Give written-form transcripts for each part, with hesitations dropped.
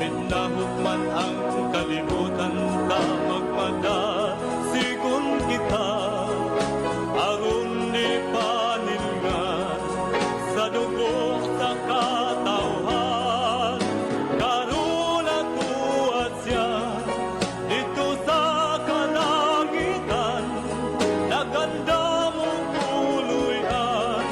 Hinahukman ang kalibutan ta magmada sigun kita aron di paningan sa dugo sa katawhan karon atuat siya dito sa kalangitan naganda mong puluyan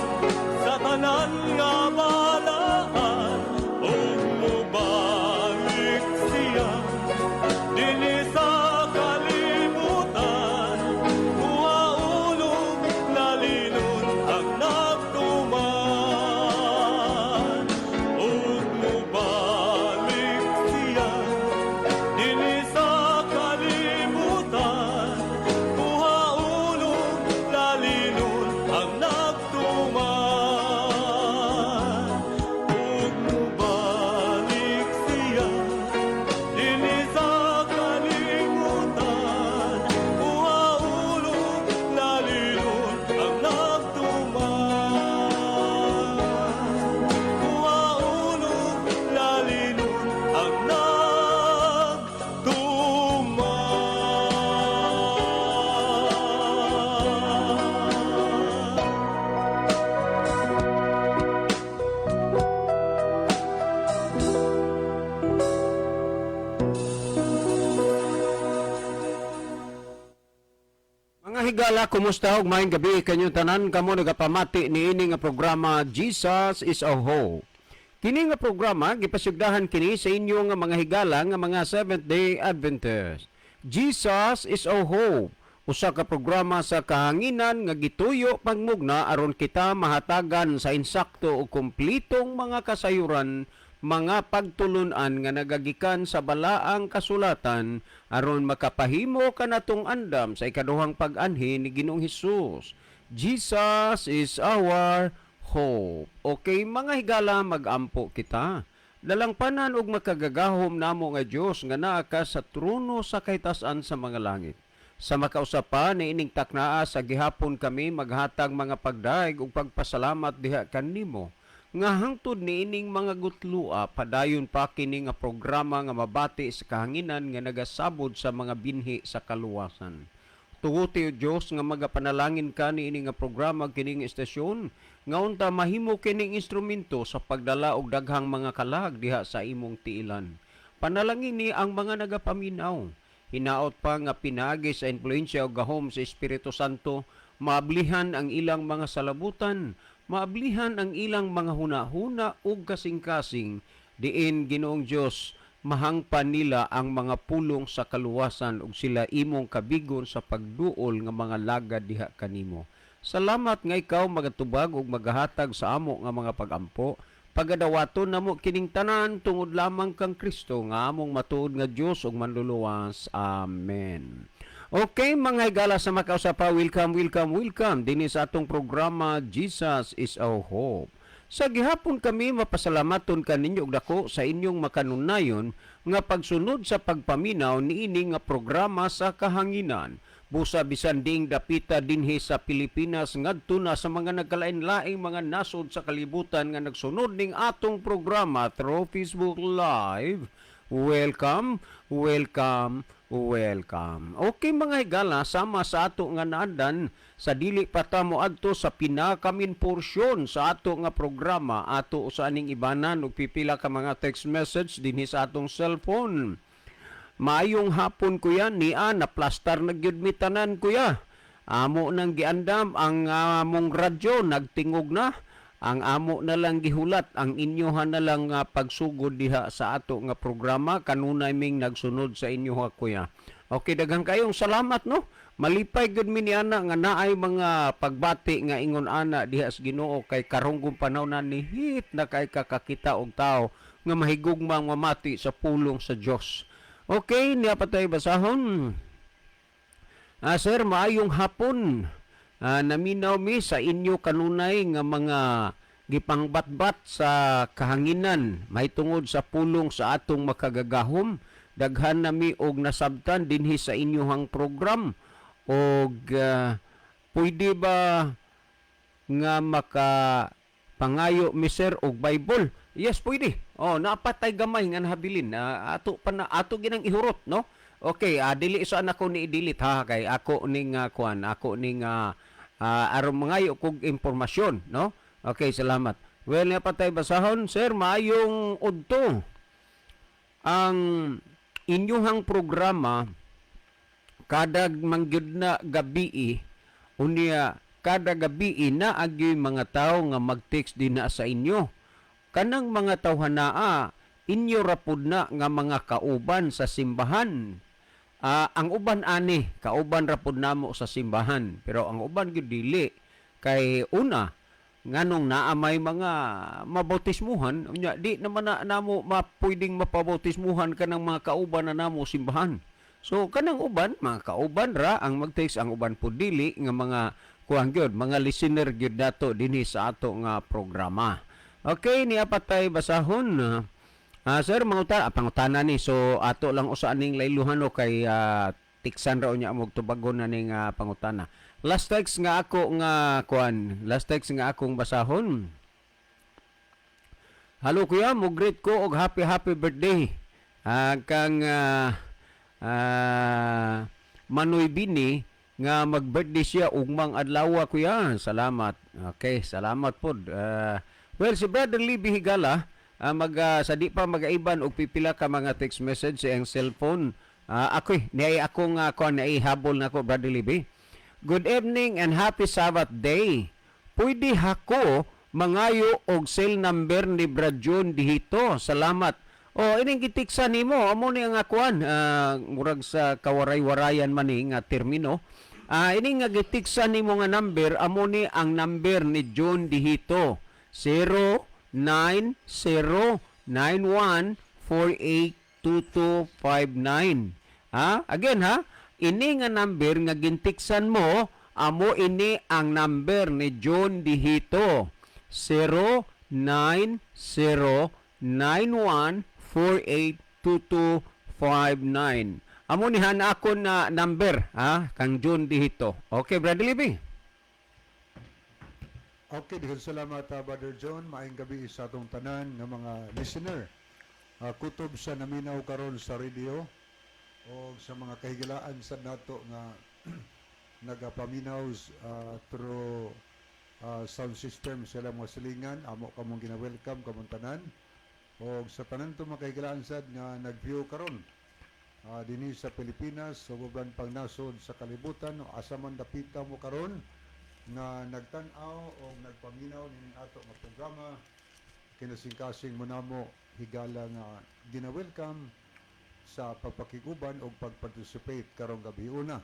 sa tanan nga balaan ug mubalik siya dinhi sa kalibutan uhaulog lalinon ang nagtuman ug mubalik siya dinhi sa kalibutan uhaulog lalinon ang nagtuman ug mubalik siya dinhi sa kalibutan uhaulog lalinon ang nagtuman uhaulog lalinon ang nagtuman. Mga higala, kumusta ug maayong gabi kanyo tanan kamo nagapamati niini nga programa Jesus is our Hope. Kini nga programa gipasugdahan kini sa inyo nga mga higala nga mga Seventh-day Adventist. Jesus is our Hope. Usa ka programa sa kahanginan nga gituyo pagmugna aron kita mahatagan sa insakto ug kumplitong mga kasayuran mga pagtulunan nga nagagikan sa balaang kasulatan aron makapahimo kanatong andam sa ikaduhang pag-anhi ni Ginoong Hesus. Jesus is our hope. Okay, mga higala, mag-ampo kita. Lalangpanan og makagagahom namo nga Dios nga naa ka sa trono sa kahitasan sa mga langit. Sa makausapan ni ining taknaa sa gihapon kami maghatag mga pagdaig ug pagpasalamat diha kanimo nga hangtod ni ining mga gutlua padayon pa kini nga programa nga mabati sa kahanginan nga nagasabod sa mga binhi sa kaluwasan. Tuguti o Dios nga magapanalangin ka ni ini nga programa kining istasyon nga unta mahimo kining instrumento sa pagdala og daghang mga kalag diha sa imong tiilan. Panalangin ni ang mga nagapaminaw. Hinaot pa nga pinaagi sa influensya o gahom sa Espiritu Santo, maablihan ang ilang mga salabutan, maablihan ang ilang mga hunahuna ug kasing-kasing, diin Ginoong Dios mahangpan nila ang mga pulong sa kaluwasan ug sila imong kabigon sa pagduol nga mga lagad diha kanimo. Salamat nga ikaw magatubag ug magahatag sa amo nga mga pagampo. Pagadawaton namo kining tanan tungod lamang kang Kristo nga among matuod nga Dios ug manluluwas. Amen. Okay, mga higala sa makausapa, welcome dinhi sa atong programa Jesus is our Hope. Sa gihapon kami mapasalamaton kaninyo og dako sa inyong makanunayon nga pagsunod sa pagpaminaw niini nga programa sa kahanginan. Busa bisan ding dapita dinhi sa Pilipinas ngadto na sa mga nagkalain-laing mga nasod sa kalibutan nga nagsunod ning atong programa through Facebook Live. Welcome. Okay mga higala, sama sa ato nga naandan sa dili pa ta moadto sa pinakamin porsyon sa ato nga programa ato sa aning ibanan ug pipila ka mga text message dinhi sa atong cellphone. Maayong hapon kuya, niya na plastar na gyud mi tanan kuya. Amo nang giandam ang among radyo nagtingog na. Ang amo na lang gihulat, ang inyohan na lang pagsugod diha sa ato nga programa kanunay ming nagsunod sa inyo ha kuya. Okay, daghang kayong salamat no. Malipay gud mi niana nga naay mga pagbati nga ingon ana diha sa Ginoo kay karunggong panahon ni hit na kay kakakita og tao nga mahigugmang mamati sa pulong sa Dios. Okay, niya pa tayo basahon. Sir, maayong hapon. Naminaw mi sa inyo kanunay nga mga gipangbatbat sa kahanginan may tungod sa pulong sa atong makagagahom. Daghan nami og nasabtan dinhi sa inyohang program og pwede ba nga maka pangayo mi sir og Bible? Yes, pwede. Oh, napatay gamay nga nahabilin. Ato pa na ato ginang ihurot, no? Okay, dili saan ako ni i-delete ha kay ako ning kuan, ako ning aron mangayo kog impormasyon, no? Okay, salamat. Well, napatay basahon, sir, maayong udto. Ang inyuhang programa kada mangyud na gabi unya kada gabi na agi mga tao nga mag-text din na sa inyo. Kanang mga tawhanaa inyo rapud na nga mga kauban sa simbahan. Ang uban ani kauban rapud namo sa simbahan, pero ang uban gyud dili kay una nganong naa may mga mabautismuhan unya di naman na namo pwedeng mapabautismuhan kanang mga kauban na namo simbahan. So kanang uban mga kauban ra ang mag-text, ang uban pud dili nga mga kuan gyud mga listener gyud dato dinhi sa ato nga programa. Okay, niya patay basahon. Sir, pangutana ni. So, ato lang usa ning layluhano kay tiksan raw niya amog tubagon na ning pangutana. Last text nga ako nga kuan. Last text nga akong basahon. Hello kuya, mo greet ko og happy birthday. Kang Manoy Bini nga mag-birthday siya ugmang adlaw kuya. Salamat. Okay, salamat pod. Well, si Brother Libby Higala, sa di pa magaiban og pipila ka mga text message sa iyang cellphone. Niay akong niay habol nako Brother Libby. Good evening and happy Sabbath day. Pwede hako mangayo og cell number ni Brad John dihito. Salamat. Ining gitiksa nimo amo ni ang akuan murag sa kawaray-warayan man ni nga termino. Ining nga gitiksa nimo nga number amo ni ang number ni John dihito. 099091482259. Again ini nga number nga gintiksan mo amo ini ang number ni John Dihito. 099091482259. Amo ni hana ako na number kang John Dihito. Okay, Brother Libby. Okay, dihil salamat Brother John. Maayong gabi sa atong tanan ng mga listener. Kutob sa naminaw karon sa radio o sa mga kahigalaan sa nato nga nagapaminaw through sound system sila mga silingan. Amo kamong gina-welcome kamong tanan. O sa tanan to mga kahigalaan sad nga nag-view karon dinhi sa Pilipinas, sa ubang pang nasod sa kalibutan, asa man dapita mo karon nga nagtan-aw o nagpaminaw ning ato nga programa, kinasing-kasing mo namo higala nga gina-welcome sa pagpakiguban o pag-participate karong gabi una.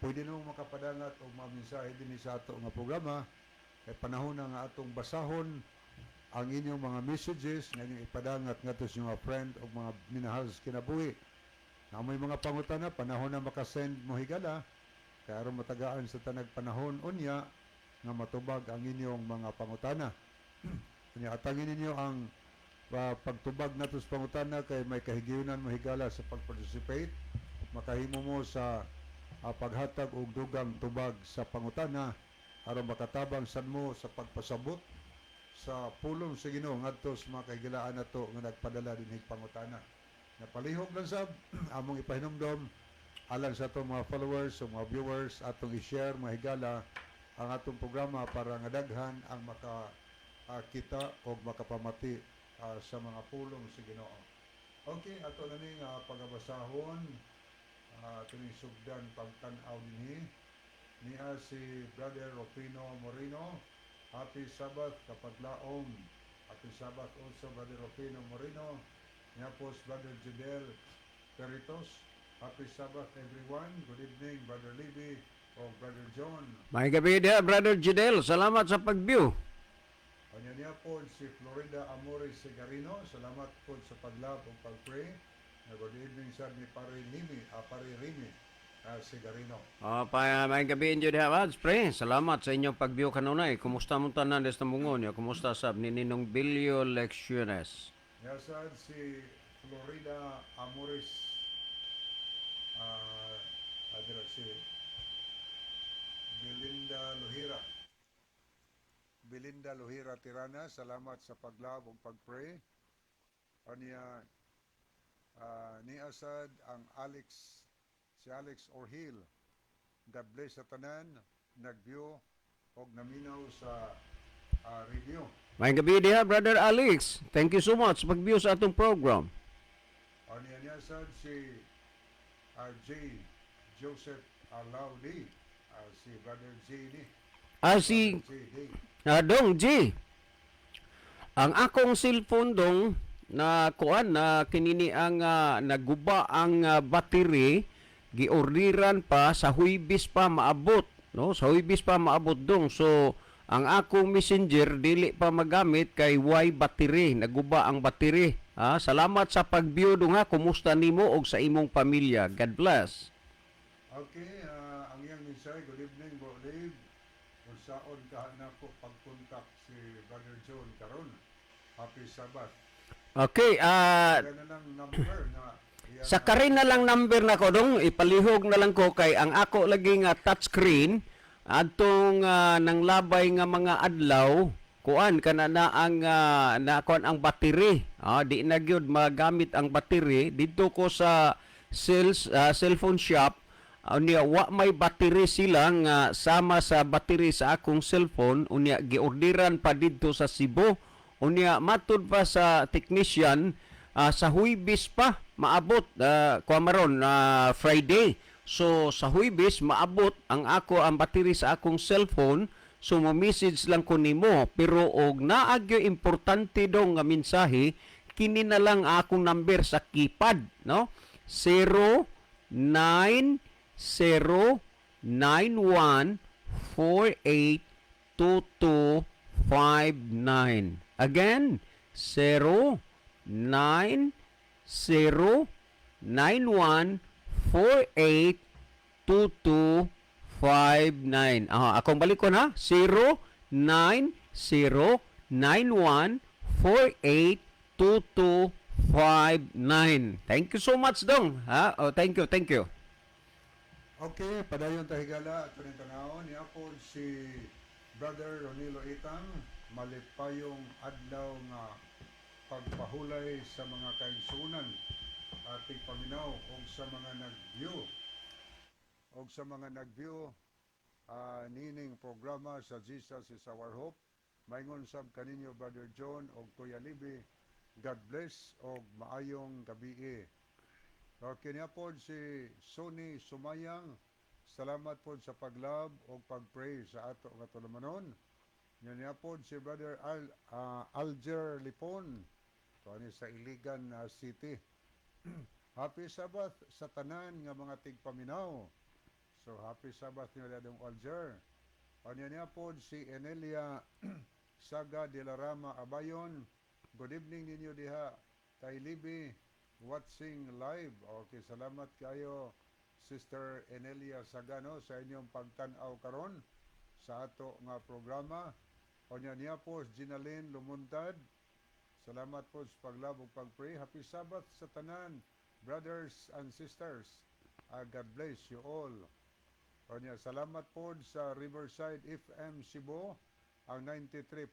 Pwede namo makapadangat o mamensahe dinhi sa ato nga programa kay panahon na nga atong basahon ang inyong mga messages nga inyong ipadangat ngadto sa mga friend o mga minahal sa kinabuhi. Na may mga pangutana panahon na makasend mo higala. Kaya aron matagaan sa tanag panahon unya nga matubag ang inyong mga pangutana. Unya atangin ninyo ang pagtubag nato sa pangutana kay may kahigayunan mo higala sa pag-participate. Makahimo mo sa paghatag og dugang tubag sa pangutana aron makatabang sad mo sa pagpasabot sa pulong sa Ginoo ngadto sa mga kahigalaan nato nga nagpadala dinhi pangutana. Napalihog lang sab among ipahinumdom alang sa atong mga followers o mga viewers atong i-share mga higala ang atong programa para nga daghan ang makakita o makapamati sa mga pulong sa Ginoo. Okay, ato na ning pagabasahon kining sugdan pagtan-aw dinhi niya si Brother Rufino Moreno. Happy Sabbath kapaglaom. Happy Sabbath also Brother Rufino Moreno. Niya po Brother Judel Peritos. Happy Sabbath everyone. Good evening Brother Libby o Brother John. May gabi dia Brother Judel. Salamat sa pag-view. Kanya niya po si Florida Amores Segarino. Salamat po sa paglab o pag-pray. Good evening sa ni Pare Rimi Segarino. May gabi inyo dia pre. Salamat sa inyong pag-view kanunay. Kumusta mo tanan des tambungon niyo? Kumusta sab ni Ninong Bilio Lecciones? Yasad si Florida Amores si Belinda Lohira Tirana, salamat sa paglab ug pag-pray. o niya ni Asad ang si Alex Orhil. God bless sa tanan, nagview og naminaw sa review. May gabi diha, Brother Alex. Thank you so much pag-view sa atong program. O niya Asad si J. Joseph Alaudi, si Brother J ni. Si J. Day. Dong G. Ang akong cellphone dong na kuan na kinini ang naguba ang battery giordiran pa sa Huwebes pa maabot, no? Sa Huwebes pa maabot dong. So ang akong messenger dili pa magamit kay Y battery, naguba ang battery. Salamat sa pag-view dong ha. Kumusta nimo og sa imong pamilya? God bless. Okay, ang iyang mensahe, good evening, Bro Dave. Kung saan ka na ko pag-contact si Brother John karon. Happy Sabbath. Okay, Kaya na lang number na sa karin na lang number na ko dong, ipalihog na lang ko kay ang ako lagi nga touchscreen adtong nanglabay nga mga adlaw kuan kana na ang na kuan ang battery. Di na gyud magamit ang battery didto ko sa cellphone shop. Unya wa may battery sila nga sama sa battery sa akong cellphone, unya giorderan pa didto sa Cebu. Unya matud pa sa technician sa Huwebes pa maabot kuamaron Friday. So sa Huwebes maabot ang battery sa akong cellphone. So mo-message lang ko nimo, pero og naagyo importante dong nga mensahe kini na lang akong number sa keypad, no? 0909-482259. Again, 0909-482259. Akong balik ko na, 0909-482259. Thank you so much, Dong. Thank you, thank you. Okay, padayon tahigala at tanawon niya po si Brother Ronilo Itang malipayong adlaw nga pagpahulay sa mga kaigsunan ating paminaw og sa mga nag-view nining programa sa Jesus is Our Hope. Maingon sab kaninyo Brother John og Kuya Libby, God bless og maayong gabi. Okay niya po si Sony Sumayang, salamat po sa paglab o pagpray sa ato nga tulamanon. Niya po si Brother Alger Lipon, tuani sa Iligan City. Happy Sabbath sa tanan nga mga tigpaminaw. So happy Sabbath niya dadong Alger. Niya po si Enelia Saga de la Rama Abayon, good evening ninyo diha kay Libby watching live. Okay, salamat kayo Sister Enelia Sagano sa inyong pagtan-aw karon sa ato nga programa. O niya po Ginaline Lumuntad, salamat po sa paglab ug pagpray. Happy Sabbath sa tanan brothers and sisters. God bless you all. O niya, salamat po sa Riverside FM Cebu, ang 93.2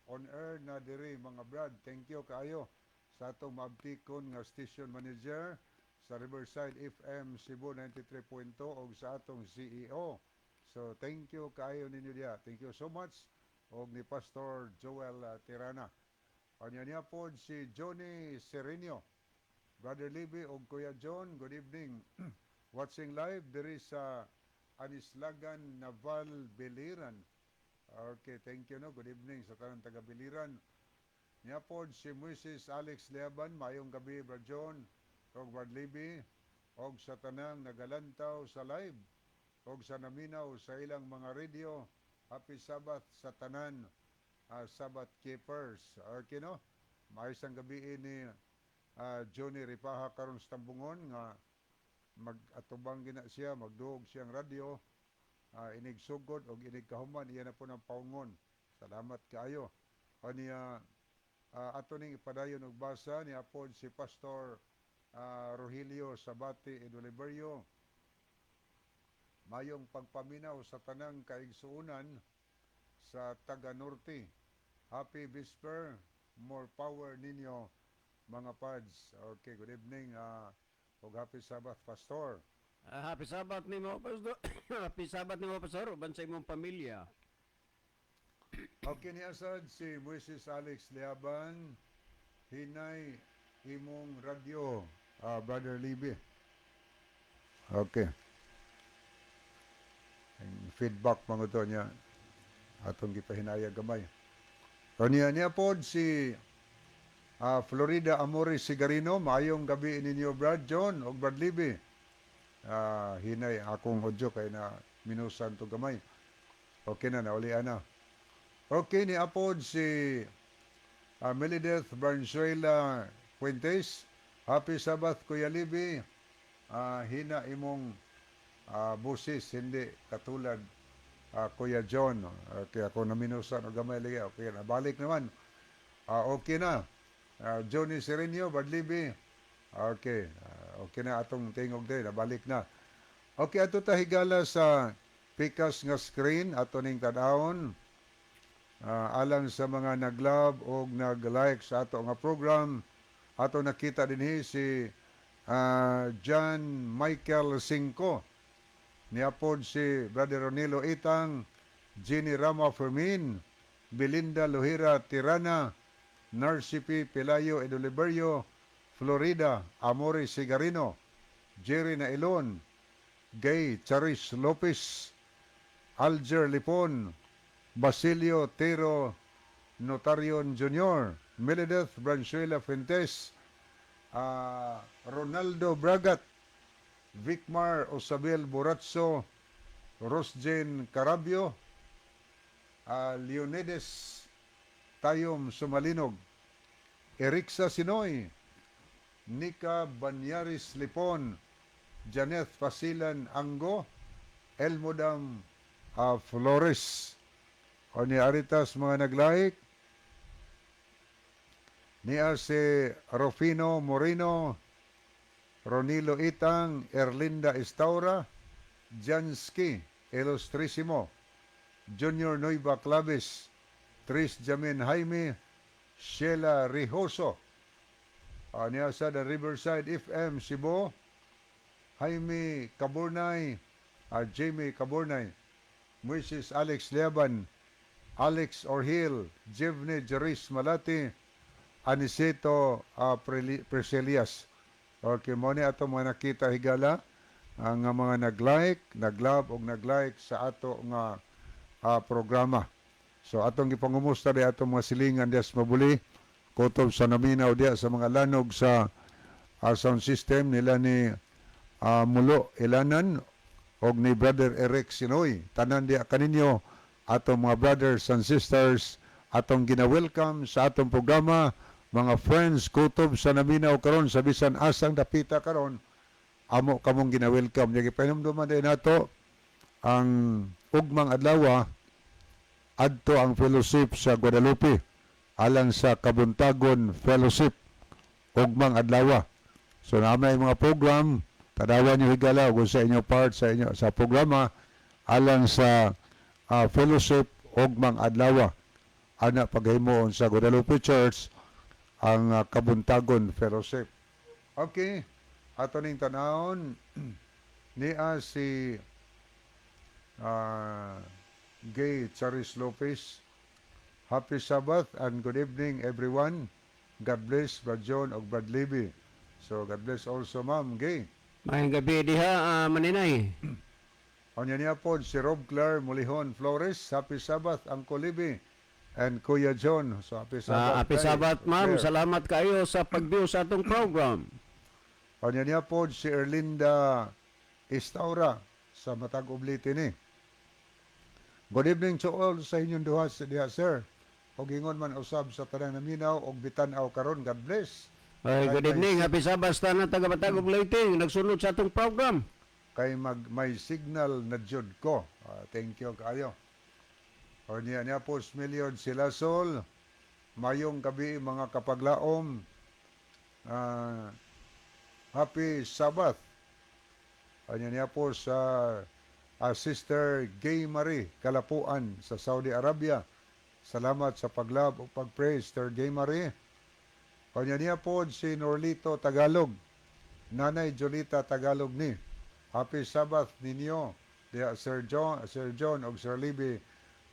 on air na diri mga brad. Thank you kayo sa atong maabtikon nga station manager sa Riverside FM Cebu 93.2 og sa atong CEO. So thank you kaayo ninyo diha. Thank you so much og ni Pastor Joel Tirana. Niya po si Johnny Serenio, Brother Libby og Kuya John, good evening. Watching live diri sa Anislagan, Naval, Biliran. Okay, thank you no. Good evening sa tanang taga Biliran. Niya po si Mrs. Alex Leaban, mayong gabi Brad John, og Brad Libby, og sa tanang nagalantaw sa live, og sa naminaw sa ilang mga radio. Happy Sabbath sa tanan, Sabbath Keepers. Okay no? Maayos ang gabi ni Johnny Ripaha karon sa Tambungon nga mag-atubang gina siya, magduog siyang radio, inig sugod og inig kahuman, iyan na po ng paungon. Salamat kaayo. O niya, ato ning ipadayon og basa ni apod si Pastor Rogelio Sabati Edoliverio. Mayong pagpaminaw sa tanang kaigsuunan sa taga Norte. Happy Vesper, more power ninyo mga pads. Okay, good evening. Ug happy Sabbath, Pastor. Happy Sabbath nimo pastor. Happy Sabbath nimo pastor uban sa imong pamilya. Okay, ni asad si Moises Alex Liaban. Hinay imong radyo, Brother Libby. Okay. Ang feedback mga to niya. Atong gipahinaya gamay. O niya pod si Florida Amores Sigarino. Maayong gabi ninyo, Brad John o Brad Libby. Hinay akong audio kay na minusan to gamay. Okay na, naulian na. Okay, ni apod si Melideth Barnzuela Fuentes. Happy Sabbath, Kuya Libby. Hina imong busis, hindi katulad Kuya John. Okay, ako naminusan o gamay lagi. Okay, nabalik naman. Okay na. Johnny Serenio, Brad Libby. Okay. Okay na atong tingog din. Nabalik na. Okay, ato ta higala sa pikas nga screen. Ato ning tadawon. Alang sa mga nag-love o nag-like sa ato nga program. Ato nakita din si John Michael Cinco. Niapod si Brother Ronilo Itang, Jenny Rama Fermin, Belinda Lohira Tirana, Narcipi Pelayo Edoliberio, Florida Amore Sigarino, Jerry Nailon, Gay Charis Lopez, Alger Lipon, Basilio Tero Notarion Jr., Melideth Branzuela Fuentes, Ronaldo Bragat, Vicmar Osabel Boratso, Rosjen Carabio, Leonides Tayom Sumalinog, Erixa Sinoy, Nika Banyaris Lipon, Janeth Pasilan Anggo, Elmodam Flores. O ni Aritas mga nag-like, niya si Rufino Moreno, Ronilo Itang, Erlinda Estaura, Jansky Ilustrisimo, Junior Noiva Claves, Tris Jamin Jaime, Sheila Rijoso, niya sa the Riverside FM Cebu, Jaime Caburnay, Jamie Caburnay, Moises Alex Leban, Alex Orhil, Jevne Jeris Malati, Aniceto Preselias. Okay, mo ni ato mga nakita higala ang mga nag-like, nag-love o nag-like sa ato nga programa. So atong gipangumusta di ato mga silingan dias mabuli kutob sa naminaw diya sa mga lanog sa sound system nila ni Mulo Ilanan og ni Brother Eric Sinoy. Tanan diya kaninyo atong mga brothers and sisters atong gina-welcome sa atong programa. Mga friends, kutob sa naminaw karon sa bisan asang dapita karon, amo kamong gina-welcome. Yung ipahinumduman din nato ang ugmang adlaw adto ang fellowship sa Guadalupe alang sa Kabuntagon Fellowship ugmang adlaw. So naamay mga program, tadawan niyo higala kung sa inyo part sa inyo sa programa alang sa fellowship ugmang adlaw. Ana paghimo sa Guadalupe Church ang Kabuntagon Fellowship. Okay, ato ning tanawon niya si Gay Charis Lopez. Happy Sabbath and good evening everyone. God bless Brad John o Brad Libby. So God bless also Ma'am Gay. Mayang gabi diha maninay. Onya niya po si Rob Clare Mulihon Flores. Happy Sabbath Uncle Libby and Kuya John. So happy Sabbath. Happy Sabbath ma'am. Claire. Salamat kayo sa pag-view sa atong program. Onya niya po si Erlinda Estaura sa Matag Ubliti ni. Good evening to all sa inyong duha diha sir. Og ingon man usab sa tanang naminaw og bitan-aw karon. God bless. Ay, good evening. Happy Sabbath sa tanan taga Batagog Leyte. Nagsunod sa atong program. Kay may signal na jud ko. Thank you kayo. O niya po Million sila Sol. Mayong gabi mga kapaglaom. Happy Sabbath. O niya po sa Sister Gay Marie Kalapuan sa Saudi Arabia. Salamat sa paglab o pag-pray, Sister Gay Marie. Kanya niya po si Norlito Tagalog. Nanay Jolita Tagalog ni. Happy Sabbath ninyo. Diya Sir John og Sir Libby.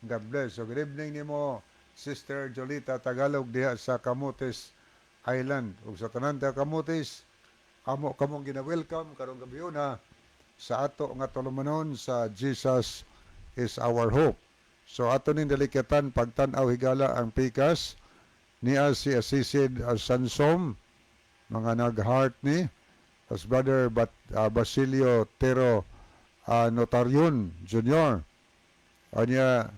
God bless. So good evening nimo Sister Jolita Tagalog diha sa Camotes Island. Ug sa tanan ta Camotes, amo kamong gina-welcome karong gabi na sa ato nga tulumanon sa Jesus is our hope. So ato ning delikatan pagtan-aw higala ang pikas niya si Asisid Sansom mga nag-heart ni as brother Basilio Tero Notarion Jr. Anya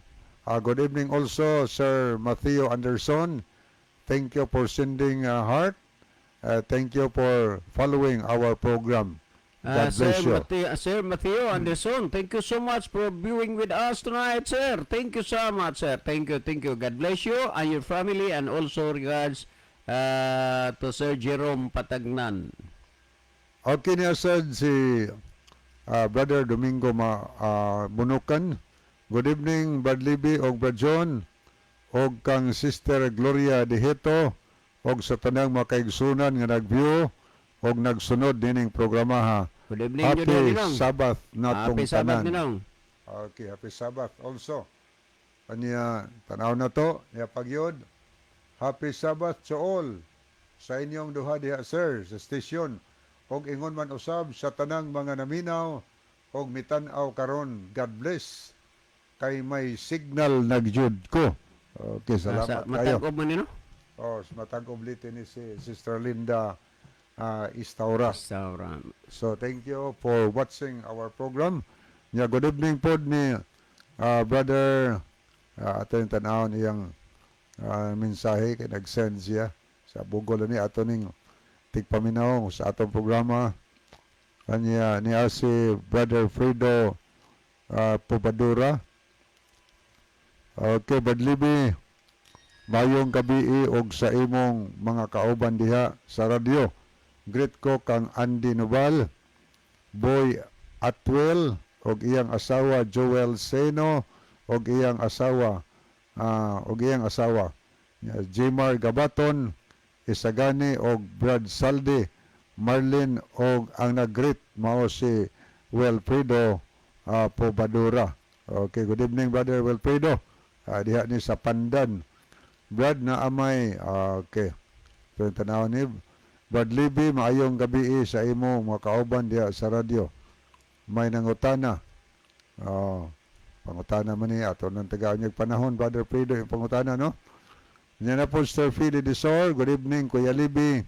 good evening also Sir Matthew Anderson. Thank you for sending heart. Thank you for following our program. God bless you. Sir Matthew Anderson, thank you so much for viewing with us tonight, sir. Thank you so much, sir. Thank you. God bless you and your family, and also regards to Sir Jerome Patagnan. Okay niya sad si Brother Domingo Bunukan. Good evening, Brad Libby og Brad John og kang Sister Gloria Diheto og sa tanang mga kaigsunan nga nag-view og nagsunod dining programa ha. Good evening, Happy Ninong. Sabbath natong Happy Sabbath, tanan. Ninong. Okay, happy Sabbath also. Kanya tanaw na to, niya pagyod. Happy Sabbath to all sa inyong duha diha sir sa stasyon. Og ingon man usab sa tanang mga naminaw og mitan-aw karon. God bless. Kay may signal nagyud ko. Okay, salamat kayo. Matag-ob man nino? Oh, matag-ob litin ni si Sister Linda Istaura. So thank you for watching our program. Yeah, good evening po ni brother ato yung tanaw niyang mensahe kay nag-send siya sa bugol ni ato ning tigpaminaw sa atong programa. Kanya niya si Brother Fredo Pobadura. Okay, Brad Libby, mayong gabi og sa imong mga kauban diha sa radyo. Greet ko kang Andy Nubal, Boy Atwell, og iyang asawa Joel Seno, og iyang asawa Jmar Gabaton, Isagani og Brad Saldi, Marlin og ang nag-greet mao si Wilfredo Pobadura. Okay, good evening Brother Wilfredo. Diha ni sa Pandan. Brad na amay okay. Pero tanaw ni Brad Libby, maayong gabi sa imo mga kauban diha sa radyo. May nangutana. Pangutana man ni ato nang taga-unyag panahon, Brother Fredo, yung pangutana, no? Yan na po, Sir Philly Disor. Good evening, Kuya Libby.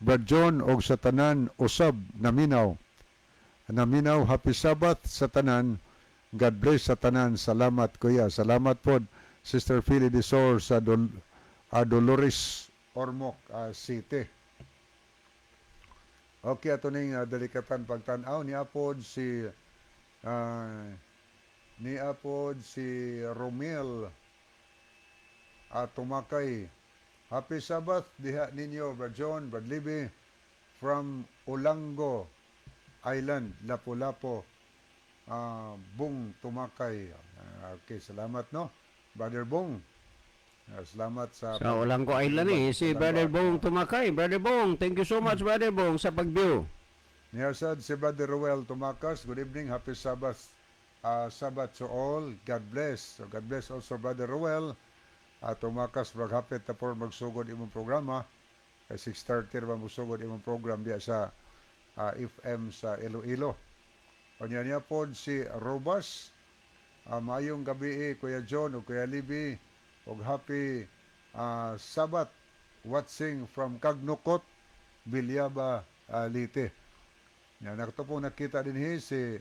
Brad John, og sa tanan, usab, naminaw. Naminaw, happy Sabbath sa tanan. God bless sa tanan. Salamat, Kuya. Salamat po, Sister Philly Disor sa Dolores Ormoc City. Okay, ato ning delikatan pagtanaw ni apod si Romel Tumakay. Happy Sabbath diha ninyo, Brad John, Brad Libby from Olango Island, Lapu-Lapu. Bung Tumakay. Okay, salamat no, Brother Bung. Salamat sa Olango Island si Brother Bong Tumakay. Brother Bong, thank you so much, Brother Bong, sa pag-view. Niyasad si Brother Ruel Tumakas. Good evening, happy Sabbath. Sabbath to all. God bless. So God bless also Brother Ruel. Tumakas maghapit na po magsugod imong programa. Kay 6:30 ba magsugod imong program diya sa FM sa Iloilo. Kanya niya po si Robas. Maayong gabi Kuya John o Kuya Libby. Og happy Sabbath watching from Kagnukot, Bilyaba, Leyte. Yan, ito po nakita din si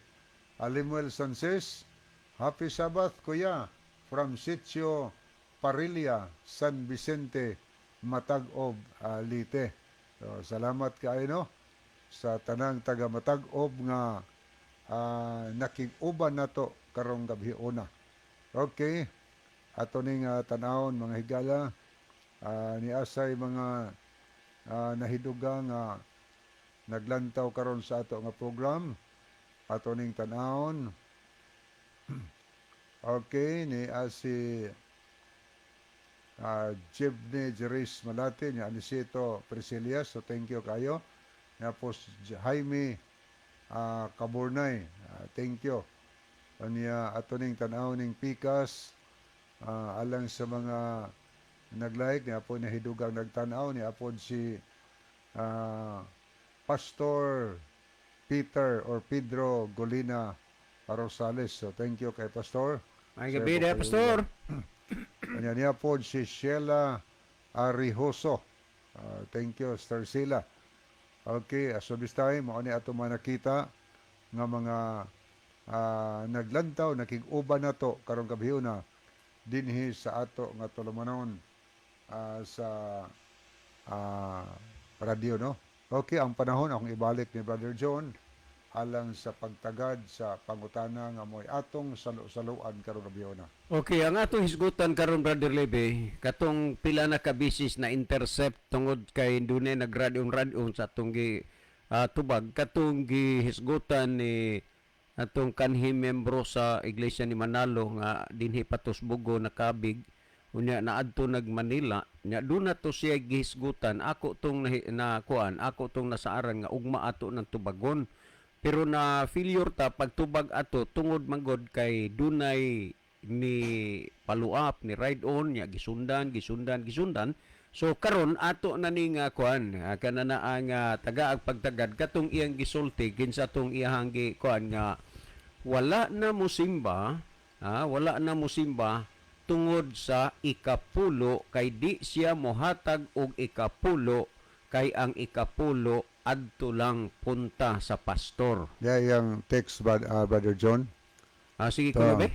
Alimuel Sances. Happy Sabbath, Kuya, from Sitio Parilla, San Vicente, Matag-Ob, Leyte. So, salamat kayo, no? Sa tanang taga Matag-Ob nga nakig-uban na to karong gabi una. Okay. Ato ning tanawon mga higala ni asay mga nahiduga nga naglantaw karon sa ato nga program. Ato ning tanawon. Okay, ni si Jebne Jeris Malate, ni Anisito Priscilias, so thank you kayo. Tapos Jaime Kaburnay, thank you. Anya atoning tanaw ning pikas, alang sa mga nag-like, ni apon na hidugang nagtanaw, ni apon si Pastor Peter or Pedro Golina Rosales. So thank you kay Pastor. May gabi na, Pastor. Kanya niya po si Sheila Arihoso. Thank you, Star Sheila. Okay, so this time, mo ni ato manakita nga mga naglantaw, nakig-uban na to, karong gabiho na, dinhi sa ato nga tulumanon sa radio, no? Okay, ang panahon, akong ibalik ni Brother John, alang sa pagtagad sa pangutana nga mo'y atong saluan karong gabiho na. Okay, ang atong hisgutan karon Brother Lebe, katong pila na ka bisis na intercept tungod kay dunay nagradyong sa atong tubag, katong gihisgutan ni atong kanhi membro sa Iglesia ni Manalo nga dinhi patos Bugo nakabig unya naadto nag Manila nya do na to siya gihisgutan ako tong nakuan ako tong nasaaran nga ugma ato ng tubagon pero na failure ta pagtubag ato tungod manggod kay dunay ni paluap ni ride on nya gisundan so karon ato na ning kuan kanana ang tagaag pagtagad katong iyang gisulti kinsa tong iyang kuan nga wala na musimba tungod sa ikapulo kay di siya mohatag og ikapulo kay ang ikapulo adto lang punta sa pastor. Yung text, Brother John. Sige ko be.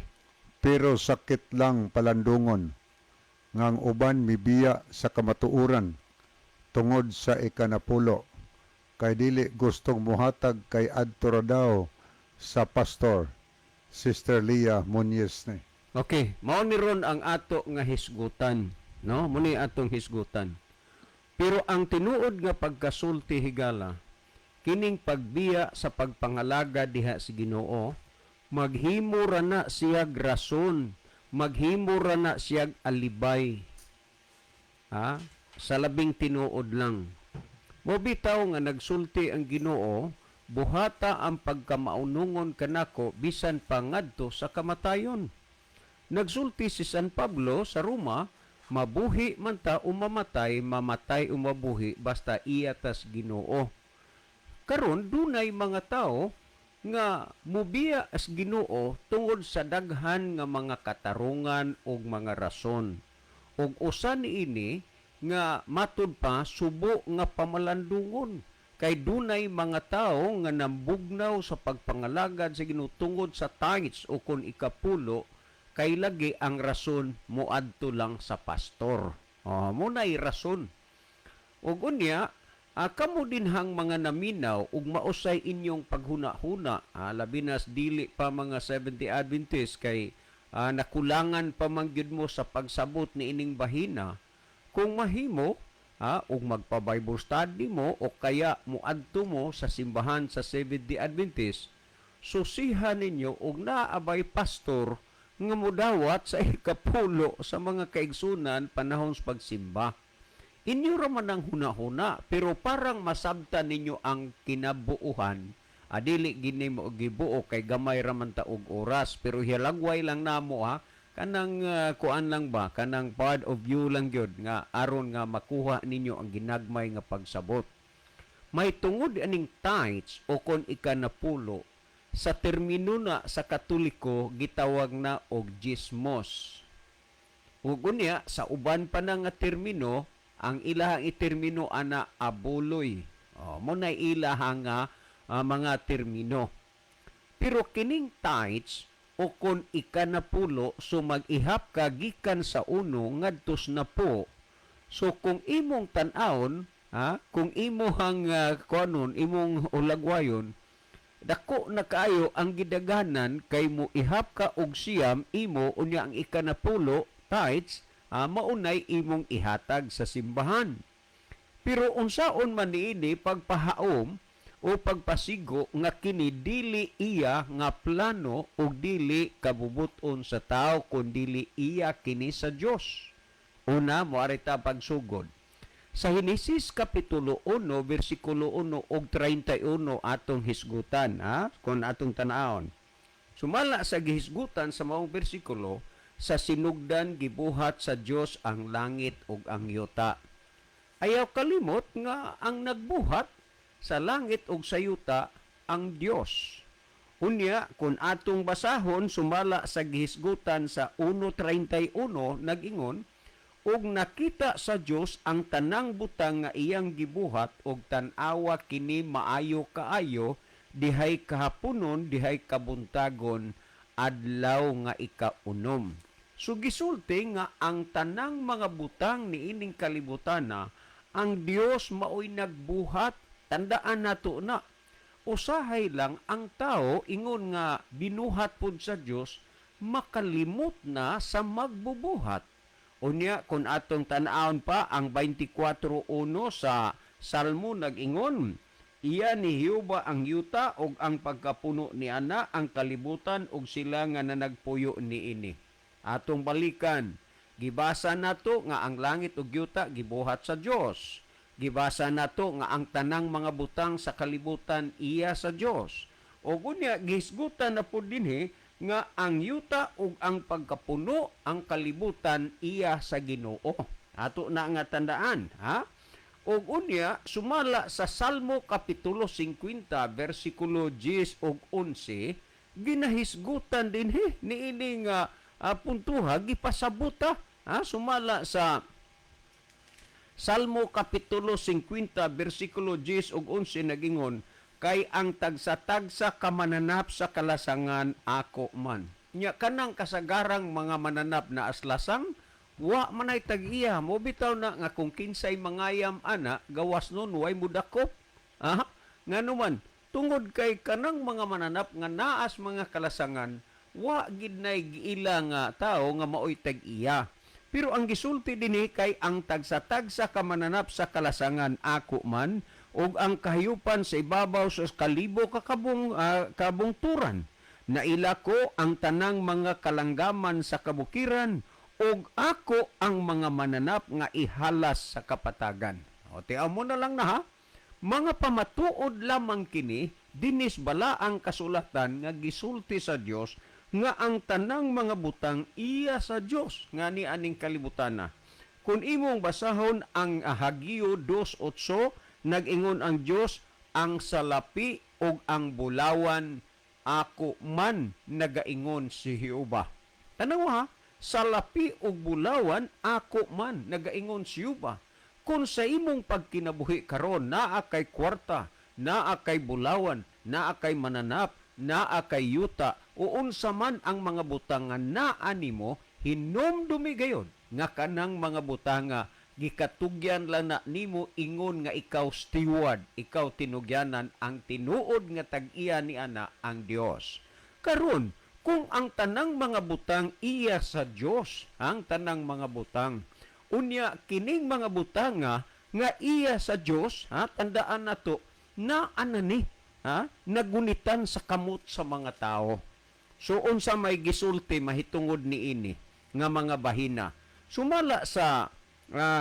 Pero sakit lang palandungon ngang uban mibiya sa kamatuuran tungod sa ikanapulo kay dili gustong muhatag kay adto ra daw sa pastor. Sister Leah Muñez ni. Okay, mao ni ron ang ato nga hisgutan, no? Muni atong hisgutan. Pero ang tinuod nga pagkasulti higala, kining pagbiya sa pagpangalaga diha sa Ginoo, maghimo ra na siyag rason, maghimo ra na siyag alibay. Sa labing tinuod lang. Mo bitaw nga nagsulti ang Ginoo, buhata ang pagkamaunungon kanako bisan pa ngadto sa kamatayon. Nagsulti si San Pablo sa Roma, mabuhi man ta o mamatay, mamatay o mabuhi basta iya tas Ginoo. Karon dunay mga tao nga mubiya as Ginoo tungod sa daghan nga mga katarungan o mga rason. Og usa niini nga matud pa subo nga pamalandungon kay dunay mga tao nga nambugnaw sa pagpangalagad sa Ginoo tungod sa tithes o kun ikapulo kay lagi ang rason moadto lang sa pastor. Munay rason. Ug unya, kamo dinhang mga naminaw ug mausay inyong paghuna-huna, labi nas dili pa mga Seventh-day Adventist kay nakulangan pa man gyud mo sa pagsabot ni ining bahina. Kung mahimo, ug magpa-Bible study mo o kaya muadto mo sa simbahan sa Seventh-day Adventist, susihan ninyo og naabay pastor nga mudawat sa ikapulo sa mga kaigsunan panahon sa pagsimba. Inyo raman ang huna-huna, pero parang masabtan ninyo ang kinabuuhan. Adili gini mo gibuo kay gamay raman ta og oras, pero hilagway lang namo kanang kuan lang ba, kanang part of view lang gyud nga aron nga makuha ninyo ang ginagmay nga pagsabot. May tungod aning tithes o kon ikanapulo sa termino na sa Katoliko gitawag na og gismos. Ug unya sa uban pa na nga termino ang ilahang itermino ana abuloy. Mo na ilahang mga termino. Pero kining tithes o kon ikanapulo so mag-ihap ka gikan sa uno ngadtos na po. So kung imong tan-awon, kung imong kuanon imong ulagwayon, dako na kaayo ang gidaganan kay mo ihap ka og siyam imo unya ang ikanapulo tithes maunay imong ihatag sa simbahan. Pero unsaon man niini pagpahaom o pagpasigo nga kini dili iya nga plano o dili kabubuton sa tao kun dili iya kini sa Dios. Una, moari ta pagsugod. Sa Henesis Kapitulo 1, versikulo 1 ug 31 atong hisgutan, kung atong tanaon. Sumala sa gihisgutan sa maong bersikulo, sa sinugdan gibuhat sa Dios ang langit ug ang yuta. Ayaw kalimot nga ang nagbuhat sa langit ug sa yuta ang Dios. Unya, kung atong basahon, sumala sa gihisgutan sa 1:31 nag-ingon, ug nakita sa Dios ang tanang butang nga iyang gibuhat ug tan-awa kini maayo kaayo, dihay kahaponon, dihay kabuntagon, adlaw nga ikaunom. So gisulti nga ang tanang mga butang ni ining kalibutana, ang Dios maoy nagbuhat. Tandaan nato na, usahay lang ang tao ingon nga binuhat pud sa Dios, makalimot na sa magbubuhat. Unya, kung atong tan-awon pa ang 24:1 sa Salmo nag-ingon, iya ni Jehova ang yuta ug ang pagkapuno ni ana ang kalibutan ug sila nga nanagpuyo niini. Atong balikan, gibasa nato nga ang langit ug yuta gibuhat sa Dios. Gibasa nato nga ang tanang mga butang sa kalibutan iya sa Dios. Ug unya gihisgutan na pud dinhi nga ang yuta ug ang pagkapuno ang kalibutan iya sa Ginoo. Ato na nga tandaan, ug unya sumala sa Salmo Kapitulo 50 versikulo 10 ug 11 ginahisgutan dinhi niini nga puntuha gipasabuta, sumala sa Salmo Kapitulo 50 versikulo 10 ug 11 nagingon, kay ang tagsa-tagsa ka mananap sa kalasangan ako man. Nya kanang kasagarang mga mananap na aslasang, wa manay tag-iya, mo bitaw na nga kung kinsay mangayam ana, gawas nun way mudakop. Nga naman, tungod kay kanang mga mananap nga naas mga kalasangan, wa gid nay giila nga tao nga maoy tag-iya. Pero ang gisulti dinhi kay ang tagsa-tagsa ka mananap sa kalasangan ako man, ug ang kahayupan sa ibabaw sa kalibo kabungturan. Naila ko ang tanang mga kalanggaman sa kabukiran, ug ako ang mga mananap nga ihalas sa kapatagan. O tiaw mo na lang na mga pamatuod lamang kini, dinis bala ang kasulatan nga gisulti sa Dios nga ang tanang mga butang iya sa Dios nga ni aning kalibutana. Kung imong basahon ang Hagio 2:8, nag-ingon ang Dios, ang salapi ug ang bulawan ako man nagaingon si Jehova. Tanaw salapi ug bulawan ako man nagaingon si Jehova. Kung sa imong pagkinabuhi karon naa kay kwarta, naa kay bulawan, naa kay mananap, naa kay yuta, uunsa man ang mga butang nga naa nimo, hinumdumi gayon nga kanang mga butang nga gikatugyan lang na nimo ingon nga ikaw steward, ikaw tinugyanan, ang tinuod nga tag-iya ni ana ang Dios. Karon, kung ang tanang mga butang iya sa Dios, ang tanang mga butang, unya kining mga butang nga iya sa Dios, tandaan nato na anani, nagunitan sa kamot sa mga tao. So unsa may gisulti mahitungod niini nga mga bahina. Sumala sa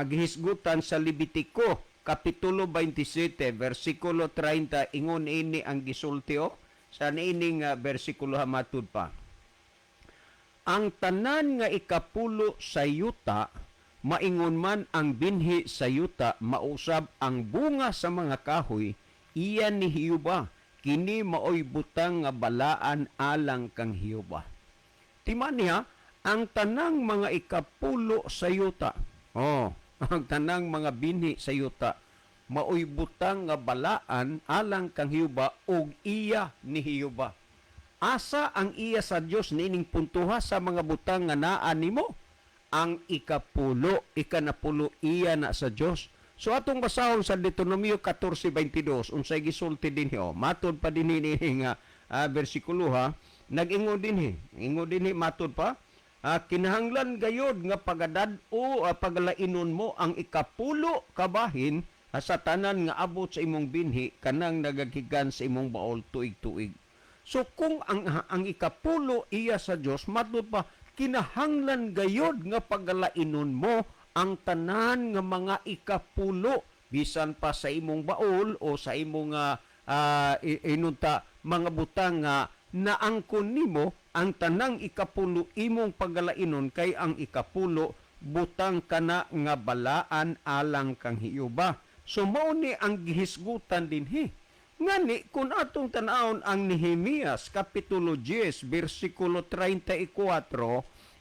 gihisgutan sa Levitico Kapitulo 27 versikulo 30, ingon ini ang gisulti sa niining bersikulo hamatud pa. Ang tanan nga ikapulo sa yuta, maingon man ang binhi sa yuta, mausab ang bunga sa mga kahoy, iyan ni Jehova, kini maoy butang nga balaan alang kang Jehova. Timan niya, ang tanang mga ikapulo sa yuta, ang tanang mga binhi sa yuta, maoy butang nga balaan alang kang Jehova ug iya ni Jehova. Asa ang iya sa Dios nining puntuha sa mga butang nga naa nimo? Ang ikapulo, ikanapulo iya na sa Dios. So atong basahon sa Deuteronomio 14:22, unsay gisulti dinhi matod pa dinhi nga bersikulo nag-ingon dinhi. Ingon dinhi matod pa, kinahanglan gayod nga pagadad o paglainon mo ang ikapulo kabahin sa tanan nga abot sa imong binhi kanang nagagigan sa imong baol tuig-tuig. So kung ang ikapulo iya sa Dios, matod pa kinahanglan gayod nga paglainon mo ang tanan nga mga ikapulo bisan pa sa imong baol o sa imong inunta mga butang nga naangkon nimo ang tanang ikapulo imong pagalainon kay ang ikapulo butang kana nga balaan alang kang Hiyuba. So mao ni ang gihisgutan dinhi. Ngani kung atong tan-awon ang Nehemias kapitulo 10 bersikulo 34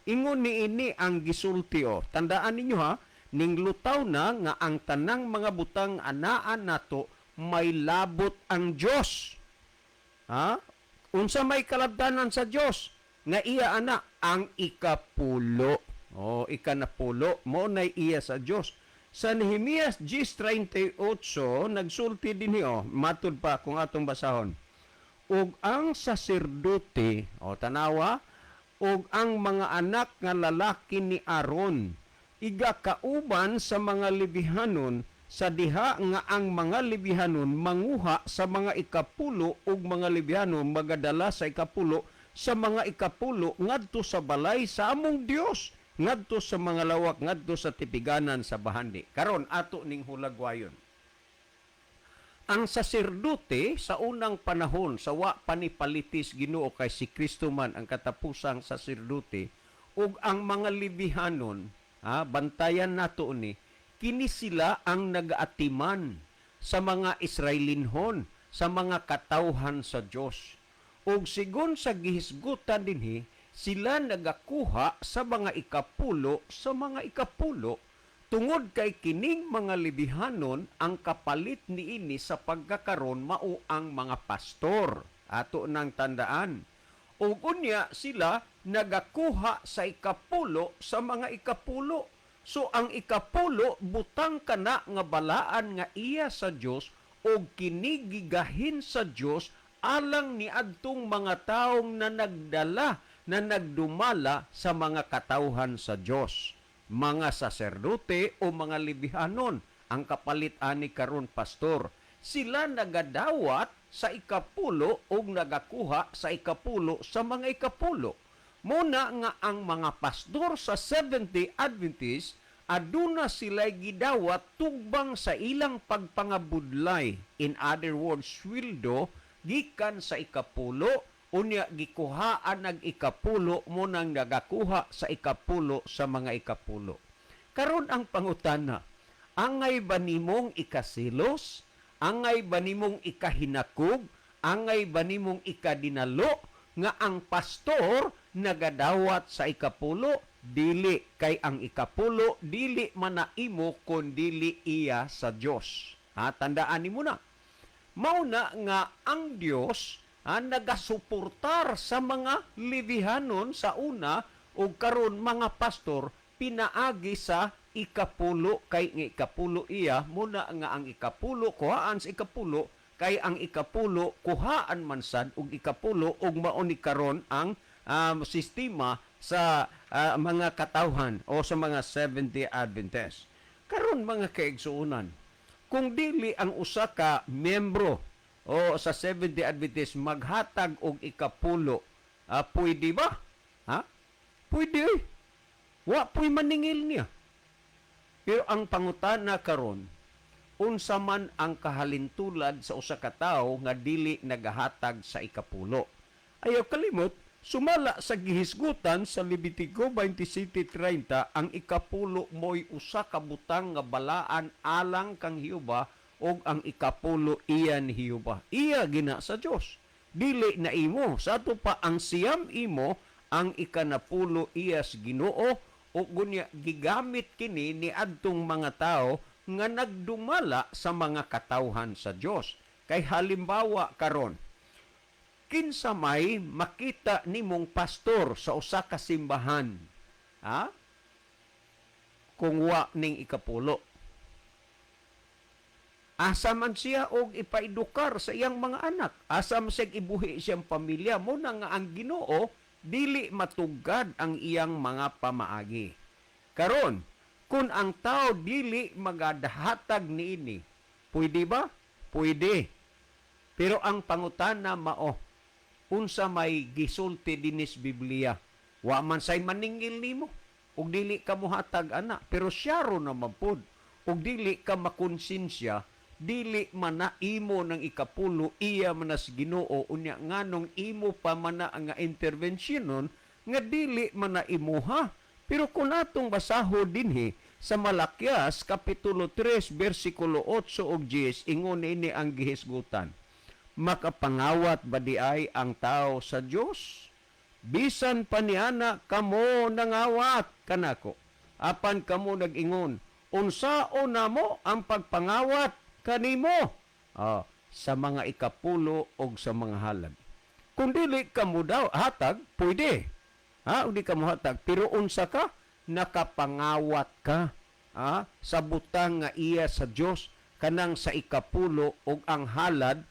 ingon niini ang gisultio. Tandaan ninyo ha, ning lutaw na nga ang tanang mga butang anaan nato may labot ang Dios. Ha? Unsa may kalabdanan sa Dios nga iya ana ang ikapulo. Ikanapulo mo nay iya sa Dios. Sa Nehemias 10:38 nagsulti dinhi matud pa kung atong basahon. Ug ang saserdote tanawa ug ang mga anak nga lalaki ni Aaron iga kauban sa mga libihanon sa diha nga ang mga libihanon manguha sa mga ikapulo ug mga libihanon magadala sa ikapulo sa mga ikapulo ngadto sa balay sa among Dios ngadto sa mga lawak ngadto sa tipiganan sa bahandi. Karon ato ning hulagwayon. Ang saserdote sa unang panahon sa wa panipalitis Ginoo kay si Kristo man ang katapusang saserdote ug ang mga libihanon bantayan nato ni kini sila ang nagaatiman sa mga Israelinhon sa mga katawhan sa Dios. Ug sigon sa gihisgutan dinhi sila nagakuha sa mga ikapulo sa mga ikapulo tungod kay kining mga libihanon ang kapalit niini sa pagkakaron mao ang mga pastor. Ato nang tandaan. Ug unya sila nagakuha sa ikapulo sa mga ikapulo. So ang ikapulo butang kana nga balaan nga iya sa Dios ug kini gigahin sa Dios alang ni adtong mga taong na nagdala na nagdumala sa mga katawhan sa Dios. Mga saserdote o mga libihanon ang kapalit ani karon pastor. Sila nagadawat sa ikapulo o nagakuha sa ikapulo sa mga ikapulo. Muna nga ang mga pastor sa Seventh-day Adventist aduna sila gidawat tugbang sa ilang pagpangabudlay. In other words, sweldo gikan sa ikapulo unya gikuhaan nag ikapulo mo nang nagakuha sa ikapulo sa mga ikapulo. Karon ang pangutana, angay ba nimong ikasilos? Angay ba nimong ikahinakog? Angay ba nimong ikadinalo nga ang pastor nagadawat sa ikapulo? Dili kay ang ikapulo dili man na imo kun dili iya sa Dios. Tandaan nimo na. Mao na nga ang Dios nagasuportar sa mga libihanon sa una o karon mga pastor pinaagi sa ikapulo kay nga ikapulo iya muna nga ang ikapulo kuhaan sa ikapulo kay ang ikapulo kuhaan man sad og ikapulo og mao ni karon ang sistema sa mga katawhan o sa mga Seventh-day Adventist. Karon mga kaigsuonan, kung dili ang usa ka membro o sa Seventh-day Adventist maghatag og ikapulo, pwede ba? Pwede. Wa puy maningil niya. Pero ang pangutana karon, unsa man ang kahalintulad sa usa ka tawo nga dili nagahatag sa ikapulo. Ayaw kalimot, sumala sa gihisgutan sa Levitico 27:30 ang ikapulo mo'y usa ka butang nga balaan alang kang Hiyuba og ang ikapulo iya ni Hiyuba. Iya gina sa Dios. Dili na imo. Sa ato pa ang siyam imo ang ikanapulo iya sa Ginoo o gunya gigamit kini ni adtong mga tao nga nagdumala sa mga katawhan sa Dios. Kay halimbawa karon, kinsa may makita nimong pastor sa usa ka simbahan, kung wa ning ikapulo. Asa man siya og ipaedukar sa iyang mga anak. Asa man siya ibuhi siyang pamilya. Muna nga ang Ginoo, dili matugad ang iyang mga pamaagi. Karon, kung ang tao dili magadahatag niini, pwede ba? Pwede. Pero ang pangutana mao, unsa may gisulti dinis Biblia? Wa man say maningil nimo. ug dili ka mohatag ana, pero siya ro naman pod ug dili ka makonsensya, dili man na imo ng ikapulo iya manas Ginoo unya nganong imo pa man na nga intervensyonon nga dili man na imuha. Pero kung atong basaho dinhi sa Malakias kapitulo 3 bersikulo 8 ug 10 ingon ini ang gihisgutan. Makapangawat ba di ay ang tao sa Dios? Bisan pa niana kamo nangawat kanako. Apan kamo nag-ingon, unsaon namo ang pagpangawat kanimo? Sa mga ikapulo o sa mga halad. Kung dili ka mo daw hatag, pwede. Hindi ka mo hatag. Pero unsa ka, nakapangawat ka. Sa butang nga iya sa Dios kanang sa ikapulo o ang halad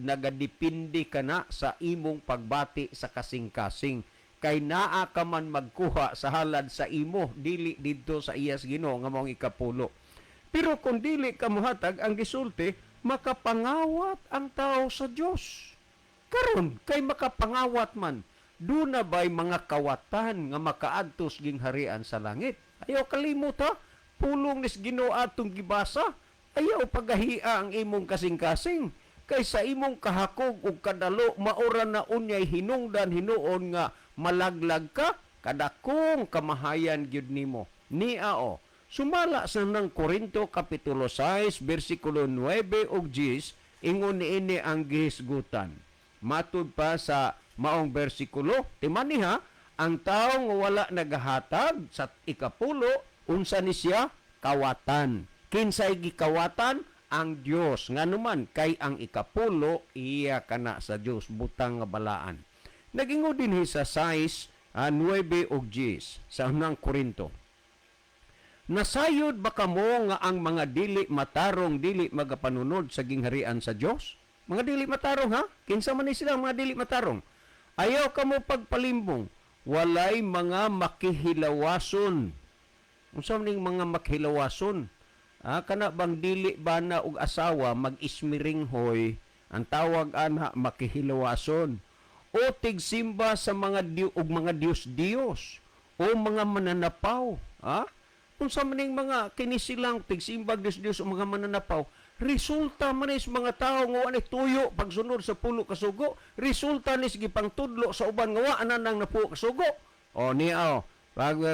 nagadepende ka na sa imong pagbati sa kasing-kasing. Kay naa ka man magkuha sa halad sa imo, dili didto sa iyas Ginoo nga maong ikapulo. Pero kung dili ka mohatag, ang gisulti, makapangawat ang tao sa Dios. Karon kay makapangawat man, do na ba'y mga kawatan nga makaadtos ging harian sa langit? Ayaw kalimot ha, pulong nis Ginoo atong gibasa. Ayaw pagahia ang imong kasing-kasing. Kay sa imong kahakog ug kadalo maura na unyay hinungdan hinuon nga malaglag ka, kadakong kamahayan gyud nimo. Niao, sumala sa nang Korinto kapitulo 6 bersikulo 9 ug 10 ingon niini ang gihisgutan. Matud pa sa maong bersikulo, timaniha, ang tao nga wala nagahatag sa ikapulo, unsa ni siya? Kawatan. Kinsay gikawatan? Ang Dios. Nga naman, kay ang ikapulo, iya kana sa Dios, butang nga balaan. Nagingo din sa 6, 9 ug 10 sa unang Korinto. Nasayod ba kamo nga ang mga dili matarong dili magapanunod sa gingharian sa Dios? Mga dili matarong ha? Kinsa man ni sila mga dili matarong? Ayaw kamo pagpalimbong, walay mga makihilawason. Unsa ning mga makihilawason? Kana bang dili ba na og asawa mag-ismiringhoy, ang tawag anha makihilawason, o tigsimba sa mga mga Dios-Dios, o mga mananapaw. Kung sa maning mga kinisilang tigsimba Dios-Dios o mga mananapaw, resulta man is mga tao nga wala tuyo pagsunod sa pulo kasugo, resulta ni sige pangtudlo sa uban nga wa nang napuo kasugo. O niya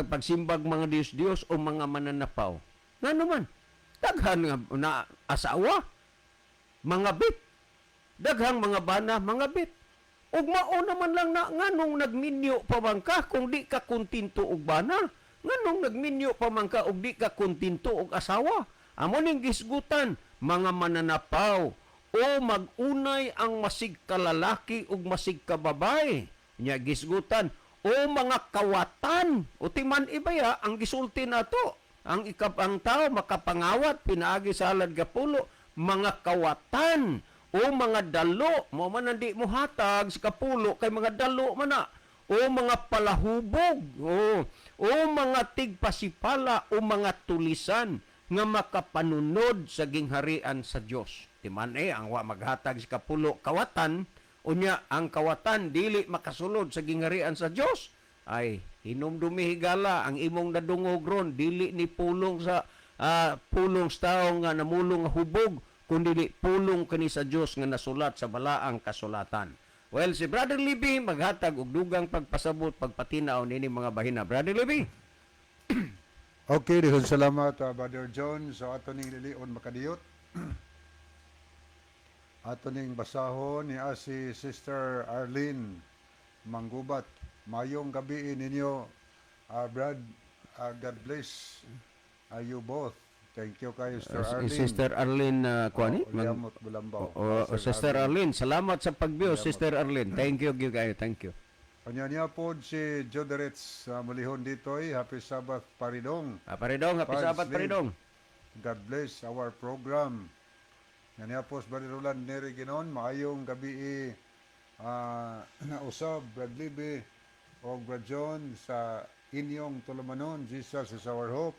pagsimbag mga Dios-Dios o mga mananapaw. Nga naman, daghan nga na asawa, mga bit. Daghang mga bana, mga bit. Ug mao naman lang na nganong nagminyo pa man ka kung di ka kontinto og bana. Nganong nagminyo pa man ka og di ka kontinto og asawa. Amo ning gisgutan, mga mananapaw o magunay ang masig ka lalaki ug masig ka babae. Nya gisgutan o mga kawatan o timan ibaya ang gisulti nato. Ang tao makapangawat pinaagi sa halad kapulo, mga kawatan o mga dalo mo man hindi mo hatag sa kapulo kay mga dalo man na, o mga palahubog o mga tigpasipala o mga tulisan nga makapanunod sa gingharian sa Dios. Timan ang wa maghatag sa kapulo kawatan, unya ang kawatan dili makasulod sa gingharian sa Dios. Ay hinumdumi higala ang imong nadungog ron, dili ni pulong sa pulong sa tao nga namulong nga hubog, kundi pulong kani sa Dios nga nasulat sa balaang kasulatan. Well, si Brother Libby maghatag og dugang pagpasabot pagpatinaw nini mga bahina. Brother Libby. Okay, dihon salamat Brother John sa ato ning lilion makadiyot. Ato ning basahon ni si Sister Arlene Manggubat. Mayong gabi ninyo, Brad. God bless you both. Thank you kay Sister Arlene. Sister Arlene kuani? Liamot Bulambaw. Sister Arlene, salamat sa pagbiyo, Sister Arlene. Thank you kayo, thank you. Kanya niya po si Joderets malihon dito Happy Sabbath Paridong. Paridong, happy Sabbath Paridong. God bless our program. Kanya po si Brother Roland Neri Ginon, maayong gabi nausab, Brad Libby, o Brad John sa inyong tulumanon. Jesus is our hope.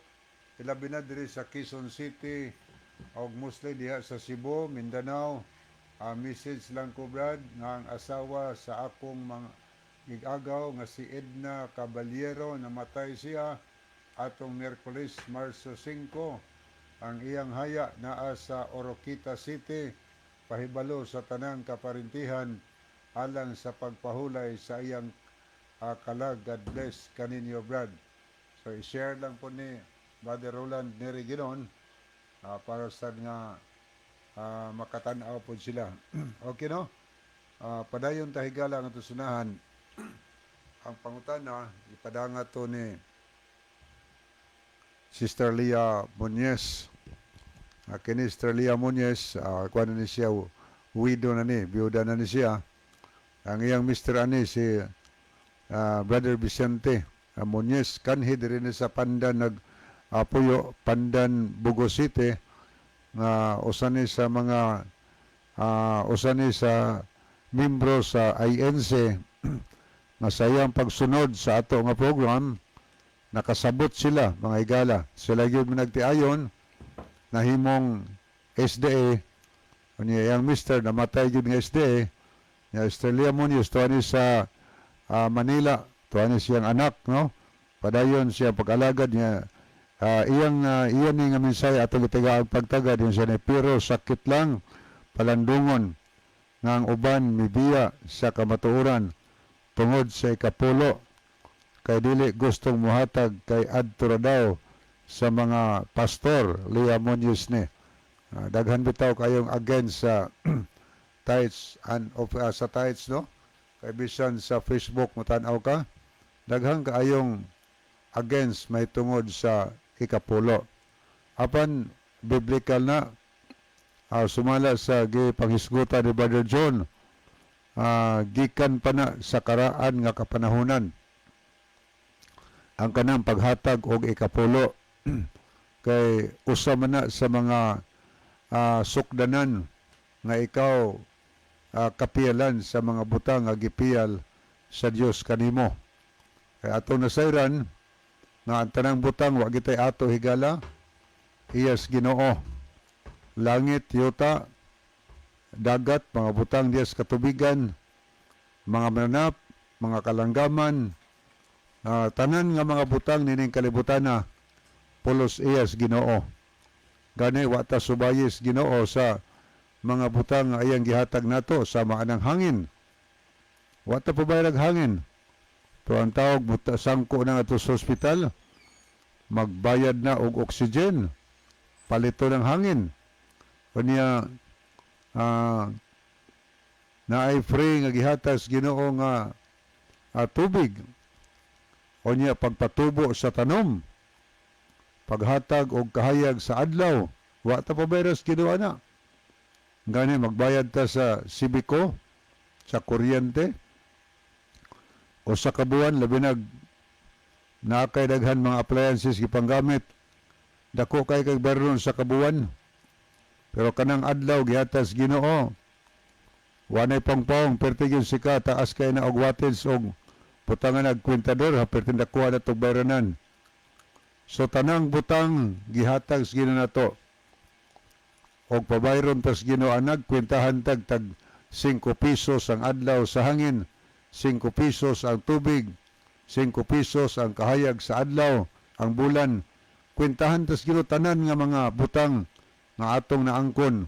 Ilabi na diri sa Quezon City o mostly diha sa Cebu, Mindanao. Message lang ko Brad nga ang asawa sa akong mga gigagaw nga si Edna Caballero, namatay siya atong Miyerkules, Marso 5. Ang iyang haya naa sa Oroquita City, pahibalo sa tanang kaparintihan alang sa pagpahulay sa iyang kalag. God bless kaninyo, Brad. So i-share lang po ni Brother Roland Neriginon para sa nga makatanaw po sila. Okay, no? Padayon tahigala nga tusunahan. Ang pangutana ipadanga to ni Sister Leah Muñez. Kini Sister Leah Muñez, kuha na ni siya, widow na ni, biyuda na ni siya. Ang iyang Mr. Ani si Brother Vicente Muñez, kanhi diri ni sa Pandan nag-apuyo, Pandan, Bugo City, nga usani sa mga usani sa membro sa INC nga sayang pagsunod sa ato nga program, nakasabot sila mga higala. Sila gyud nagtiayon nahimong SDA. Unya yang Mr. namatay gyud nga SDA. Ya Estrella Munoz tuani sa Manila, tuani siyang anak, no? Padayon siya pag-alagad niya. Iyan ni nga minsay atong gitagaan pagtagad yun siya ni, pero sakit lang palandungon nga ang uban mibiya sa kamatuoran tungod sa ikapulo, kay dili gustong muhatag kay adto ra daw sa mga pastor. Leah Munoz ni. Daghan bitaw kayong against sa tithes and sa tithes, no? Kay bisan sa Facebook mutanaw ka, daghan kayong against may tungod sa ikapulo. Apan biblical na, sumala sa panghisguta ni Brother John, gikan pa na sa karaan nga kapanahunan ang kanang paghatag og ikapulo. Kay usa man na sa mga sukdanan nga ikaw kapiyalan sa mga butang nga gipiyal sa Dios kanimo. Kay ato nasayran nga ang tanang butang wa gitay ato higala, iyas Ginoo. Langit, yuta, dagat, mga butang diyas katubigan, mga mananap, mga kalanggaman, tanan nga mga butang nining kalibutana, pulos iyas Ginoo. Gani wa ta subayis Ginoo sa mga butang nga ayang gihatag nato sa maanang hangin. Wa ta pabayag hangin. Pero ang tawag buta sangko na ato sa ospital, magbayad na og oxygen, palito ng hangin. Kunya naay free nga gihatas Ginoo nga tubig. Kunya pagpatubo sa tanom, paghatag og kahayag sa adlaw, wa ta pabayras Ginoo na. Gani magbayad ta sa sibiko, sa kuryente, o sa kabuan, labi nakay daghan mga appliances gipanggamit, dako kay kag baron sa kabuan. Pero kanang adlaw gihatas Ginoo, wanay pangpong pertigyon sika, taas kay na og wattage og butangan nagkwintador, pertin dakuha na tog bayranan. So tanang butang gihatag sa Ginoo nato, og pabayron tas Ginoo nagkwintahan tag 5 pesos ang adlaw sa hangin, 5 pesos ang tubig, 5 pesos ang kahayag sa adlaw, ang bulan. Kwintahan tas Ginoo tanan nga mga butang nga atong naangkon.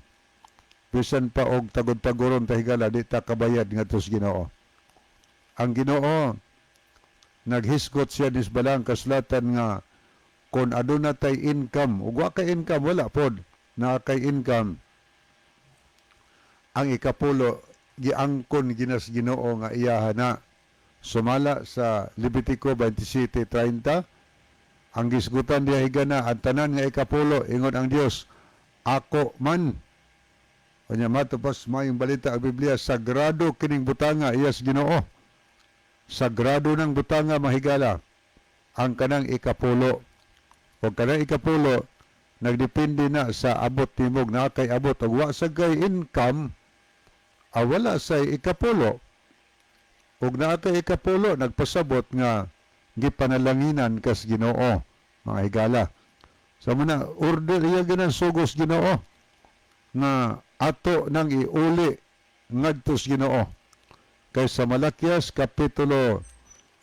Bisan pa og tagod-tagoron tahigala, di ta kabayad nga tos Ginoo. Ang Ginoo naghisgot siya disbalang kaslatan nga kung aduna tay income, ug wa kay income, wala pod na kay income, ang ikapulo giangkon ginas Ginoo nga iyaha na. Sumala sa Levitico 27:30, ang gisgutan diha higana ang tanan nga ikapulo, ingon ang Dios, ako man. Kanya matupas mayong balita ang Biblia, sagrado kining butanga, iyas Ginoo. Sagrado ng butanga mahigala ang kanang ikapulo. O kanang ikapulo, nagdepende na sa abot timog, na kay abot. O wa sa kay income, wala sa ikapulo. O na kay ikapulo, nagpasabot nga gipanalanginan kas Ginoo, mga higala. Sa muna, order iya ganang sugos Ginoo, nga ato nang iuli ngadtos Ginoo. kay sa Malakias Kapitulo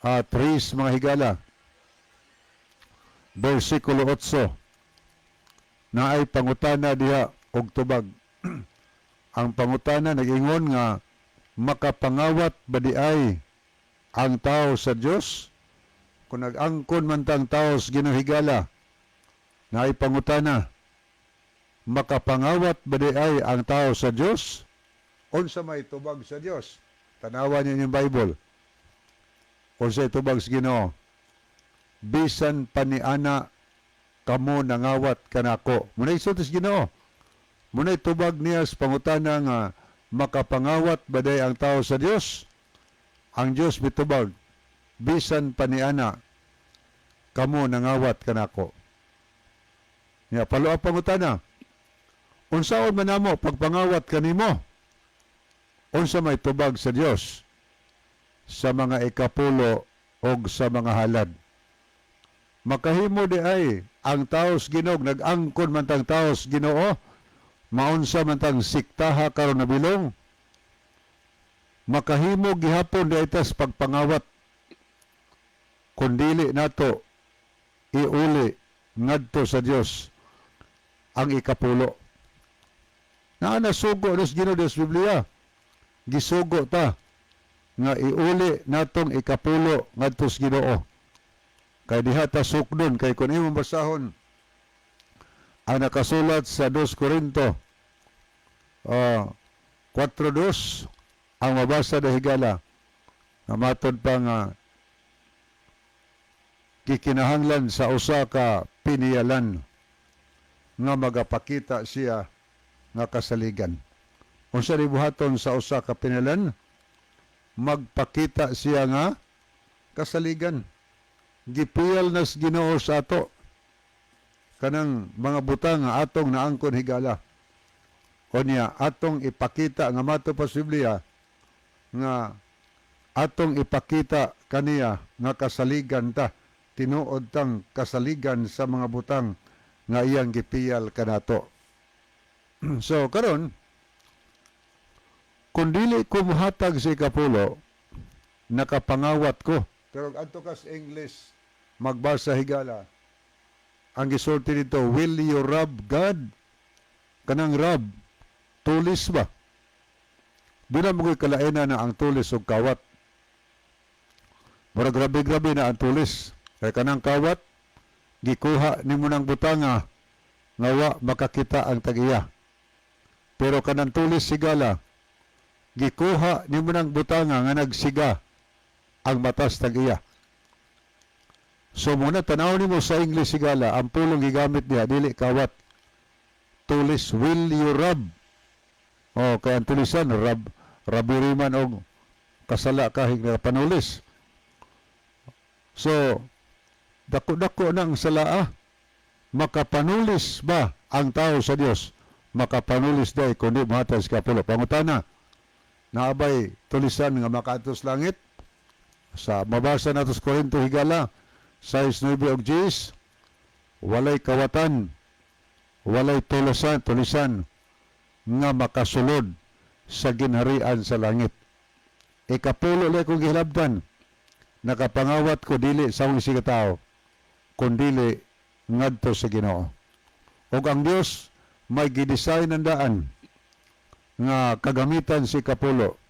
3 mga higala, versikulo 8, na ay pangutana diha og tubag. Ang pangutana nag-ingon nga makapangawat ba di ay ang tao sa Dios? Kung nag-angkon man tang tao sa Ginoong higala, na ay pangutana, makapangawat ba di ay ang tao sa Dios? Unsa may tubag sa Dios? Tanawan niyo yung Bible. Unsa tubag sa Ginoo? Bisan paniana kamo nangawat kanako. Muna isulti sa Ginoo. Muna tubag niya sa pangutana nga makapangawat ba di ang tao sa Dios? Ang Dios mitubag, bisan paniana kamo nangawat kanako. Ya, palo ang pangutana. Unsaon man namo pagpangawat kanimo? Unsa may tubag sa Dios sa mga ikapulo o sa mga halad? Makahimo di ay ang taos Ginog nag-angkon man tang taos Ginoo, maunsa man tang siktaha karon nabilong, makahimo gihapon di itas pagpangawat kundili nato iuli ngadto sa Dios ang ikapulo. Na nasugo nos Ginoo sa Biblia, gisugo ta nga iuli natong ikapulo ngadto sa Ginoo. Kay diha ta sukdon kay kun imong basahon ang nakasulat sa 2 Korinto 4:2 ang mabasa na higala na matod pa nga kikinahanglan sa usa ka piniyalan nga magapakita siya nga kasaligan. Unsa ni buhaton sa usa ka piniyalan? Magpakita siya nga kasaligan. Gipiyal nas Ginoo sa ato kanang mga butang nga atong naangkon higala. Unya atong ipakita nga mato pa sa Biblia nga atong ipakita kaniya nga kasaligan ta, tinuod tang kasaligan sa mga butang nga iyang gipiyal kanato. So karon kung dili ko muhatag sa ikapulo, nakapangawat ko. Pero adto ka sa English, magbasa higala. Ang gisulti dito, will you rob God? Kanang rob, tulis ba? Doon na mo'y kalaina na ang tulis o kawat. Mura grabe-grabe na ang tulis. Kaya kanang kawat, gikuha ni mo ng butanga, ngawa makakita ang tagiya. Pero kanang tulis sigala, gikuha ni mo ng butanga nga nagsiga ang matas tagiya. So muna tanaw nimo sa English sigala, ang pulong gigamit niya dili kawat. Tulis, will you rob? O kaya ang tulisan rabiri man og kasala kahig na panulis. So dako-dako nang salaa, makapanulis ba ang tao sa Dios? Makapanulis day kundi matas kapulo. Pangutana, naabay tulisan nga makaadtos langit? Sa mabasa nato sa Korinto higala 6:9 og 10, walay kawatan, walay tulisan nga makasulod sa ginharian sa langit. Ikapulo lay kong gihilabdan, nakapangawat ko dili sa akong tao, kundili ngadto sa Ginoo. Og ang Dios may gidesign ng daan nga kagamitan si kapulo.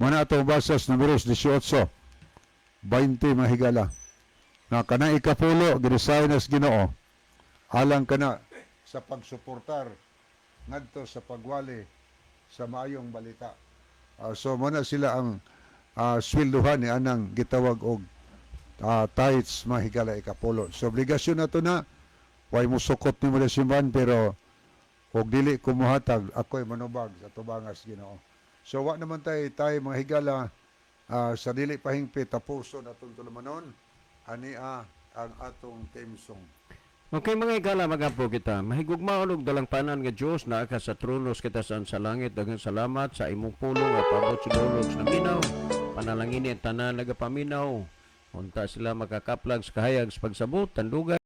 Muna ito basa sa Números 18, 20 mahigala. Na kanang ikapulo, gidesign as Ginoo, alang kana sa pagsuportar ngadto sa pagwali sa maayong balita. So muna sila ang sweldohan ni anang gitawag og tithes mahigala ikapulo. So obligasyon nato na, way mo sukot ni mo na simbahan, pero og dili kumuhatag, ako'y manubag sa tubangas Ginoo. So wa naman tayo mga higala sa dili pahingpit tapuso na tuntulumanon, ania ang atong theme song. Okay mga higala, magapo kita. Mahigugmaon og dalang panan nga Dios na ka sa tronos kita sa langit. Daghang salamat sa imong pulong nga paabot siguro sa minaw. Panalangin ni tanan nagapaminaw. Unta sila makakaplag sa kahayag sa pagsabot, tandugan.